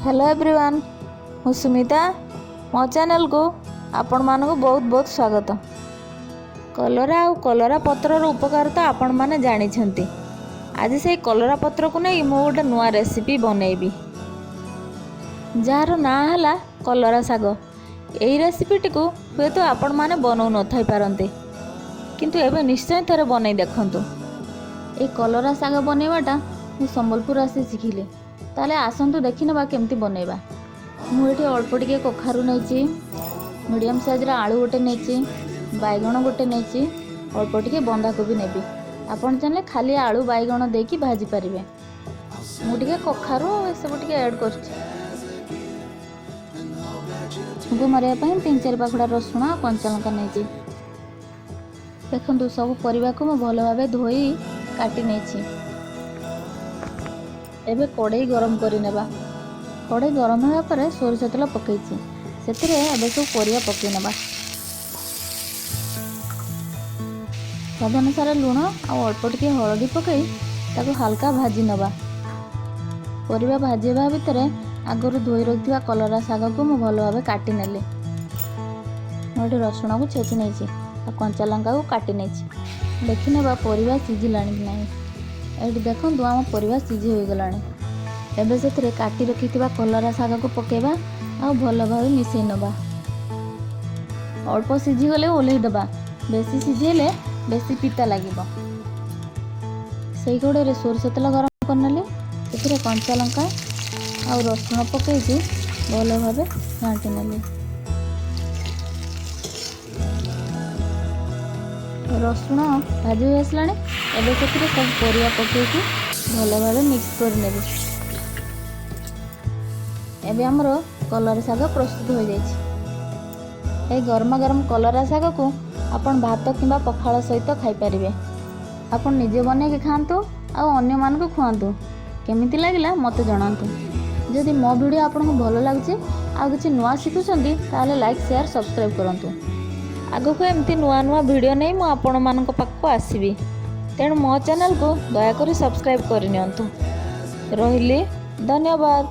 Hello everyone, मु सुमिता मो channel को आपण मानक बहुत बहुत स्वागत। कलरा और कलरा पत्रर उपकारिता आपण माने जानी छंती। आज से कलरा पत्र को नहीं मु गोटे नुआ रेसिपी बनैबी जार ना हला कलरा साग। एई रेसिपीटी को हुए तो आपण माने बनौ न थाई पारंते, किंतु एबे निश्चय थरे बनै देखंतु। ए कलरा साग बनैबाटा मु संबलपुर आसी शिखिले, ताले आसंतु देखि नबा केमती बनैबा। मु एठी अल्प टिके कखारु नैची, मीडियम साइज रा आलू गोटे नैची, बैगण गोटे नैची, अल्प टिके बंधाकोबी नेबी। आपण चाहले खाली आलू बैगण देकी भाजी पारिबे। मु टिके कखारु ए सब टिके ऐड करछि। छुंगु मारिया पई 3-4 पाखुडा रसुण कंचा लंका नैची। देखंतु सब परिबा को मु भलो भाबे धोई काटी नैची। एबे कड़ाई गरम करि नेबा। कड़ाई गरम होगा पर सोरिष तेल पकईछि, सेतिरे एबे सब परिया पकई नेबा। स्वाद अनुसार लुण आ अल्प टिके हळदी पकई ताको हल्का भाजी नेबा। परिबा भाजीबा भितरे आगरु धोई रखिथिबा कलरा साग को मु भलो भाबे काटी नेले। मोटे रसुण को छेची नैछि आ कंचा लंका को काटी नैछि। देखि नेबा परिबा सिझिलाणी कि नाही। एठी देखंतु आम परिबा सिझी होई गलाणी। एबे सेतिरे काटी रखिथिबा कलरा साग को पकेबा आ भलो भाबे मिसई नबा। अल्प सिझी गले ओल्हेई दबा, बेसी सिझेले बेसी पिता लागिबो। सेई कड़े रे सोरिष तेल गरम करनेले सेतिरे कंचा लंका आ रसुण पकेइछि भलो भाबे घांटी नेले। रसुण भाजी हो आसलाणी। एबे सेतिरे सब परिया पकेइछि भलो भाबे मिक्स कर नेबे। एबे हमर कलरा साग प्रस्तुत हो जाइछि। ए गरमा गरम कलरा साग को आपण भात किंबा पखाळ सहित खाई परिबे। आपण निजे बने के खांतु आ अन्य मान को खुआंतु। केमिति लागिला मते जणांतु। जदि मो वीडियो आपन को भलो लागछि आ किछि नुवा शिखुछंती ताले लाइक शेयर सब्सक्राइब करंतु। आगो को एमती नुआ नुआ वीडियो नहीं मु आपण मानक पाखको आसीबी, तेणु मो चैनल को दया करी सब्सक्राइब करनियंतु। रहिले धन्यवाद।